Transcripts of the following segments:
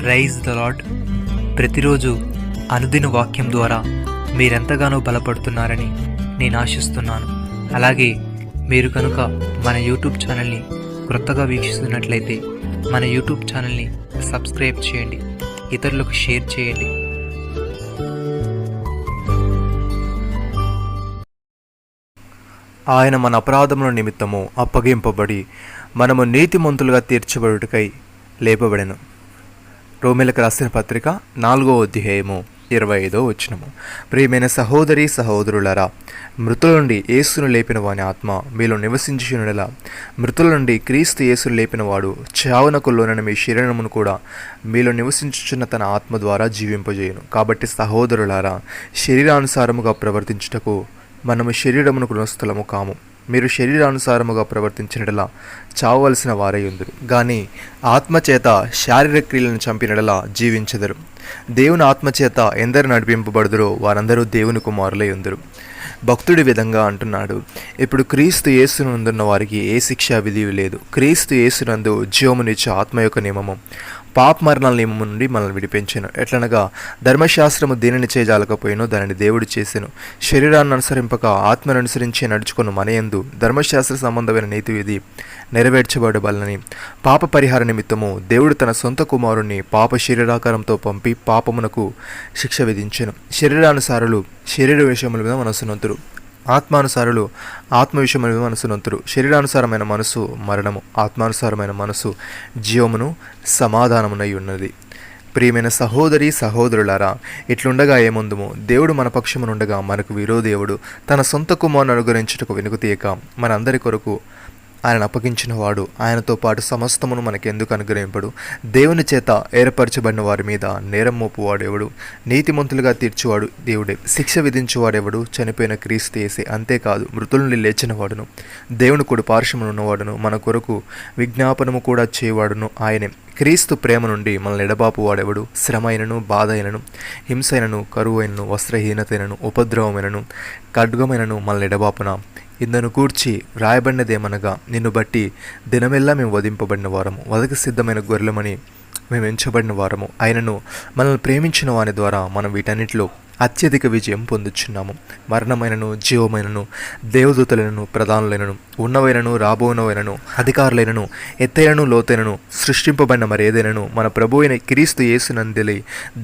Rise the lord. ప్రతిరోజు అనుదిన వాక్యం ద్వారా మీరెంతగానో బలపడుతున్నారని నేను ఆశిస్తున్నాను. అలాగే మీరు కనుక మన యూట్యూబ్ ఛానల్ని క్రొత్తగా వీక్షిస్తున్నట్లయితే మన యూట్యూబ్ ఛానల్ని సబ్స్క్రైబ్ చేయండి, ఇతరులకు షేర్ చేయండి. ఆయన మన అపరాధముల నిమిత్తము అప్పగింపబడి మనము నీతిమంతులుగా తీర్చబడుటకై లేపబడెను. రోమీలకు రాసిన పత్రిక 4వ అధ్యాయము 25వ వచనము. ప్రియమైన సహోదరి సహోదరులారా, మృతుల నుండి యేసును లేపిన వాని ఆత్మ మీలో నివసించుచునుడలా, మృతుల నుండి క్రీస్తు యేసును లేపిన వాడు చావునకు లోనైన మీ శరీరమును కూడా మీలో నివసించుచున్న తన ఆత్మ ద్వారా జీవింపజేయును. కాబట్టి సహోదరులారా, శరీరానుసారముగా ప్రవర్తించుటకు మనము శరీరమునకు రుణస్థలము కాము. మీరు శరీరానుసారముగా ప్రవర్తించినడలా చావవలసిన వారై ఉందరు, కానీ ఆత్మచేత శారీరక క్రియలను చంపినడలా జీవించెదరు. దేవుని ఆత్మచేత ఎందరు నడిపింపబడుదురో వారందరూ దేవుని కుమారులై ఉందరు. భక్తుడి విధంగా అంటున్నాడు, ఇప్పుడు క్రీస్తు యేసునందున్న వారికి ఏ శిక్షా విధి లేదు. క్రీస్తు యేసునందు జీవమునిచ్చే ఆత్మ యొక్క నియమము పాప మరణాల నియమము నుండి మనల్ని విడిపించెను. ఎట్లనగా ధర్మశాస్త్రము దేనిని చేయజాలకపోయినో దానిని దేవుడు చేసెను. శరీరాన్ని అనుసరింపక ఆత్మను అనుసరించి నడుచుకున్న మనయందు ధర్మశాస్త్ర సంబంధమైన నీతి విధి నెరవేర్చబడబలని పాప పరిహార నిమిత్తము దేవుడు తన సొంత కుమారుణ్ణి పాప శరీరాకారంతో పంపి పాపమునకు శిక్ష విధించెను. శరీరానుసారులు శరీర విషయముల మీద మనసునంతురు, ఆత్మానుసారులు ఆత్మ విషయముల మీద మనసునంతురు. శరీరానుసారమైన మనసు మరణము, ఆత్మానుసారమైన మనసు జీవమును సమాధానమునై ఉన్నది. ప్రియమైన సహోదరి సహోదరులారా, ఇట్లుండగా ఏముందుము, దేవుడు మన పక్షమునుండగా మనకు విరోధేవుడు. తన సొంత కుమారుని అనుగ్రహించుటకు వెనుకతీయక మనందరి కొరకు ఆయన అప్పగించిన వాడు ఆయనతో పాటు సమస్తమును మనకెందుకు అనుగ్రహింపడు? దేవుని చేత ఏర్పరచబడిన వారి మీద నేరం మోపువాడెవడు? నీతిమంతులుగా తీర్చువాడు దేవుడే. శిక్ష విధించువాడెవడు? చనిపోయిన క్రీస్తు యేసే. అంతేకాదు, మృతుల నుండి లేచిన వాడును, దేవుని కూడా పార్శ్వమున ఉన్నవాడును, మన కొరకు విజ్ఞాపనము కూడా చేయవాడును ఆయనే. క్రీస్తు ప్రేమ నుండి మనల్ని ఎడబాపు వాడెవడు? శ్రమ అయినను, బాధ అయినను, హింస అయినను, కరువు అయినను, వస్త్రహీనతైనను, ఉపద్రవమైనను, ఖడ్గమైనను మనల్ని ఎడబాపున. ఇందును కూర్చి వ్రాయబడినదేమనగా, నిన్ను బట్టి దినమెల్లా మేము వధింపబడిన వారము, వదకు సిద్ధమైన గొర్రెలమని మేము ఎంచబడిన వారము. ఆయనను మనల్ని ప్రేమించిన వాని ద్వారా మనం వీటన్నిటిలో అత్యధిక విజయం పొందుచున్నాము. మరణమైనను, జీవమైనను, దేవదూతలైనను, ప్రధానులైనను, ఉన్నవైనను, రాబోనవైనను, అధికారులైనను, ఎత్తైనను, లోతైనను, సృష్టింపబడిన మరేదైనను మన ప్రభు అయిన క్రీస్తు యేసునందలి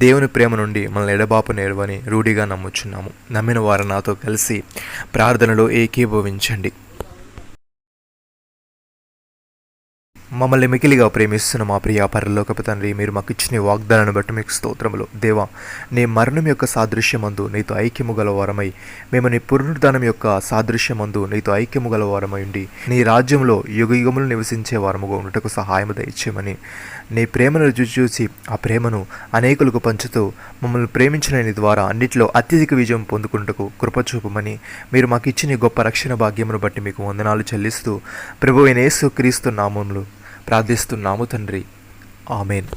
దేవుని ప్రేమ నుండి మనల్ని ఎడబాపు నేర్వని రూఢిగా నమ్ముచున్నాము. నమ్మిన వారు నాతో కలిసి ప్రార్థనలో ఏకీభవించండి. మమ్మల్ని మికిలిగా ప్రేమిస్తున్న మా ప్రియ పరలోకపు తండ్రి, మీరు మాకు ఇచ్చిన వాగ్దానాన్ని బట్టి మీకు స్తోత్రములు. దేవా, నీ మరణం యొక్క సాదృశ్యమందు నీతో ఐక్యము గలవారమై, మేము నీ పునరుద్ధానం యొక్క సాదృశ్యమందు నీతో ఐక్యము గలవారమై ఉండి నీ రాజ్యంలో యుగయుగములు నివసించే వారముగా ఉండటకు సహాయము దయచేయమని, నీ ప్రేమను రుచి చూసి ఆ ప్రేమను అనేకులకు పంచుతూ మమ్మల్ని ప్రేమించిన నీ ద్వారా అన్నిటిలో అత్యధిక విజయం పొందుకుంటకు కృపచూపమని, మీరు మాకు ఇచ్చిన గొప్ప రక్షణ భాగ్యమును బట్టి మీకు వందనాలు చెల్లిస్తూ ప్రభువైన యేసు క్రీస్తు నామములో ప్రార్థిస్తున్నాము తండ్రి. ఆమెన్.